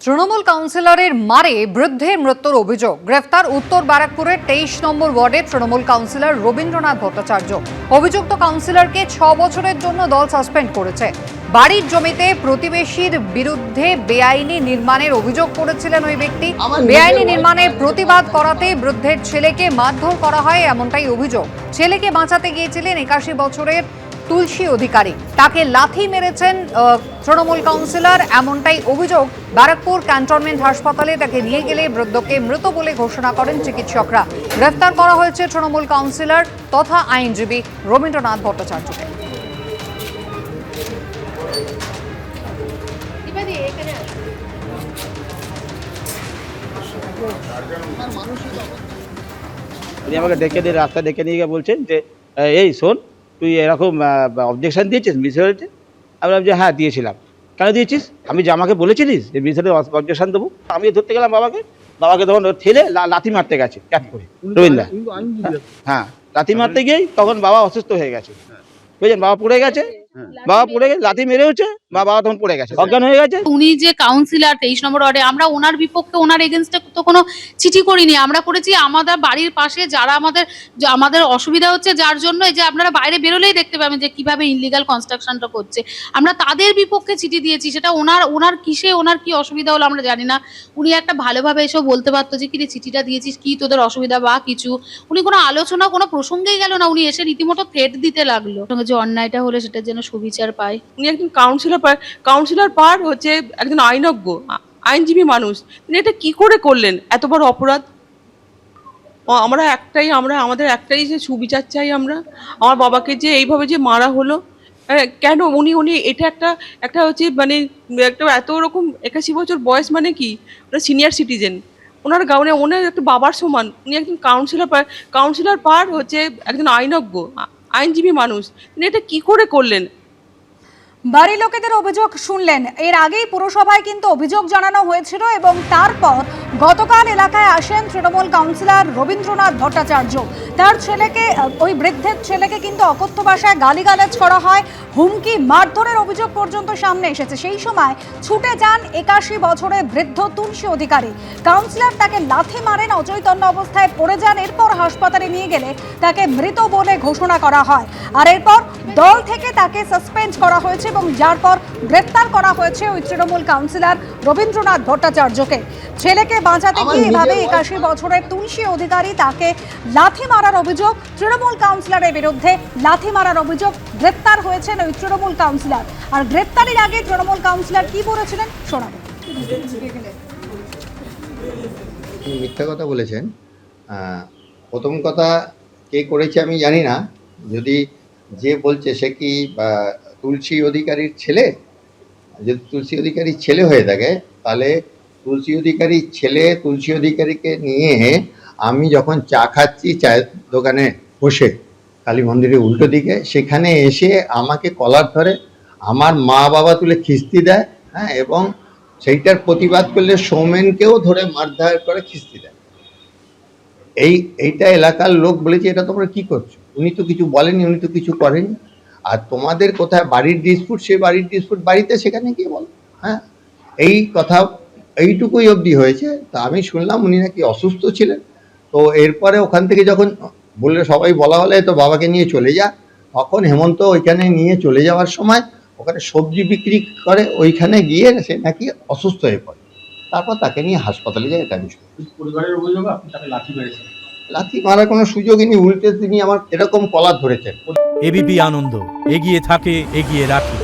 তৃণমূল কাউন্সিলরের মারে বৃদ্ধের মৃত্যুর অভিযোগ। গ্রেফতার উত্তর ব্যারাকপুরের 23 নম্বর ওয়ার্ডের তৃণমূল কাউন্সিলর রবীন্দ্রনাথ ভট্টাচার্য। অভিযুক্ত কাউন্সিলরকে 6 বছরের জন্য দল সাসপেন্ড করেছে। বাড়ির জমিতে প্রতিবেশীর বিরুদ্ধে বেআইনি নির্মাণের অভিযোগ করেছিলেন ওই ব্যক্তি। বেআইনি নির্মাণের প্রতিবাদ করাতে বৃদ্ধের ছেলেকে মারধর করা হয়, এমনটাই অভিযোগ। ছেলেকে বাঁচাতে গিয়েছিলেন 81 বছরের তুলসী অধিকারী, তাকে লাথি মেরেছেন তৃণমূল কাউন্সিলর, এমনটাই অভিযোগ। ব্যারাকপুর ক্যান্টনমেন্ট হাসপাতালে তাকে নিয়ে গেলে বৃদ্ধকে মৃত বলে ঘোষণা করেন চিকিৎসকরা। গ্রেফতার করা হয়েছে তৃণমূল কাউন্সিলর তথা আইনজীবী রবীন্দ্রনাথ ভট্টাচার্যকে। উনি আমাকে ডেকে দিয়ে রাস্তা ডেকে নিয়ে গিয়ে বলছেন যে এই শোন, তুই এরকম অবজেকশন দিয়েছিস মিসিউরিটি। আমি বললাম যে হ্যাঁ দিয়েছিলাম। কেন দিয়েছিস? আমি যে আমাকে বলেছিলিস যে মিসিউরিটি অবজেকশন দেবো। আমি ধরতে গেলাম বাবাকে তখন ঠেলে লাথি মারতে গেছে ক্যাচ করে রবীন্দ্র। হ্যাঁ, লাথি মারতে গিয়েই তখন বাবা অসুস্থ হয়ে গেছে, বুঝলেন? বাবা পড়ে গেছে, লাথি মেরেওছে, বাবা তখন পড়ে গেছে, অজ্ঞান হয়ে গেছে। উনি যে কাউন্সিলর 23 নম্বর ওয়ার্ডে, আমরা ওনার বিপক্ষে ওনার এগেনস্টে তো কোনো চিঠি করিনি। আমরা করেছি আমাদের বাড়ির পাশে যারা আমাদের অসুবিধা হচ্ছে, যার জন্য এই যে আপনারা বাইরে বেরোলেই দেখতে পাবেন যে কিভাবে ইনলিগাল কনস্ট্রাকশনটা করছে, আমরা তাদের বিপক্ষে চিঠি দিয়েছি। সেটা ওনার কি অসুবিধা হলো আমরা জানি না। উনি একটা ভালোভাবে এসব বলতে পারতো যে কি রে চিঠিটা দিয়েছিস, কি তোদের অসুবিধা বা কিছু। উনি কোনো আলোচনা কোনো প্রসঙ্গেই গেল না, উনি এসে রীতিমতো থ্রেট দিতে লাগলো যে অন্যায়টা হলে সেটার জন্য সুবিচার পায়। উনি একজন কাউন্সিলর পার হচ্ছে একজন আইনজীবী মানুষ, তিনি এটা কি করে করলেন? এত বড় অপরাধ। আমাদের একটাই যে সুবিচার চাই। আমার বাবাকে যে এইভাবে যে মারা হলো, কেন? উনি এটা একটা হচ্ছে মানে একটা এত রকম 81 বছর বয়স, মানে কি ওনার সিনিয়র সিটিজেন, ওনার একটা বাবার সমান। উনি একজন কাউন্সিলর পার হচ্ছে একজন আইনজীবী মানুষ, তিনি এটা কি করে করলেন? বাড়ির লোকেদের অভিযোগ শুনলেন। এর আগেই পুরসভায় কিন্তু অভিযোগ জানানো হয়েছিল এবং তারপর গতকাল এলাকায় আসেন তৃণমূল কাউন্সিলর রবীন্দ্রনাথ ভট্টাচার্য। তার ছেলেকে, ওই বৃদ্ধের ছেলেকে কিন্তু অকথ্য ভাষায় গালিগালাজ করা হয়, হুমকি মারধরের অভিযোগ পর্যন্ত সামনে এসেছে। সেই সময় ছুটে যান 81 বছরের বৃদ্ধ তুলসী অধিকারী। কাউন্সিলর তাকে লাথি মারেন, অচৈতন্য অবস্থায় পড়ে যান। এরপর হাসপাতালে নিয়ে গেলে তাকে মৃত বলে ঘোষণা করা হয়। আর এরপর দল থেকে তাকে সাসপেন্ড করা হয়েছে এবং যার পর গ্রেফতার করা হয়েছে ওই তৃণমূল কাউন্সিলর রবীন্দ্রনাথ ভট্টাচার্যকে। ছেলেকে বাঁচাতে গিয়ে এভাবে 81 বছরের তুলসী অধিকারী তাকে লাথি মারার অভিযোগ, তৃণমূল কাউন্সিলরের বিরুদ্ধে লাথি মারার অভিযোগ, গ্রেফতার হয়েছেন ওই তৃণমূল কাউন্সিলর। আর গ্রেফতারের আগে তৃণমূল কাউন্সিলর কি বলেছিলেন শোনাবো। মিথ্যা কথা বলেছেন। প্রথম কথা, কে করেছে আমি জানি না। যদি যে বলছে সে কি তুলসী অধিকারীর ছেলে, যদি তুলসী অধিকারীর ছেলে হয়ে থাকে তাহলে তুলসী অধিকারীর ছেলে তুলসী অধিকারীকে নিয়ে আমি যখন চা খাচ্ছি চায়ের দোকানে বসে কালী মন্দিরের উল্টো দিকে, সেখানে এসে আমাকে কলার ধরে আমার মা বাবা তুলে খিস্তি দেয়, হ্যাঁ, এবং সেইটার প্রতিবাদ করলে সৌমেনকেও ধরে মারধর করে খিস্তি দেয়। এইটা এলাকার লোক বলেছে এটা তোমরা কি করছো। উনি তো কিছু বলেনি, উনি তো কিছু করেনি। আর তোমাদের কোথায় বাড়ির ডিসপুট, সেই বাড়ির ডিসপুট বাড়িতে, সেখানে গিয়ে বলো। হ্যাঁ, এই কথা এইটুকুই অবধি হয়েছে। তা আমি শুনলাম উনি নাকি অসুস্থ ছিলেন। তো এরপরে ওখান থেকে যখন বললে সবাই বলা হলে তো বাবাকে নিয়ে চলে যা, তখন হেমন্ত ওইখানে নিয়ে চলে যাওয়ার সময় ওখানে সবজি বিক্রি করে, ওইখানে গিয়ে সে নাকি অসুস্থ হয়ে পড়ে। তারপর তাকে নিয়ে হাসপাতালে যায়। এটা আমি পরিবারের অভিযোগ আপনি তাকে লাথি মেরেছেন। লাথি মারার কোনো সুযোগই নেই, উল্টে তিনি আমার এরকম কলার ধরেছেন। এবিপি আনন্দ, এগিয়ে থাকে, এগিয়ে রাখে।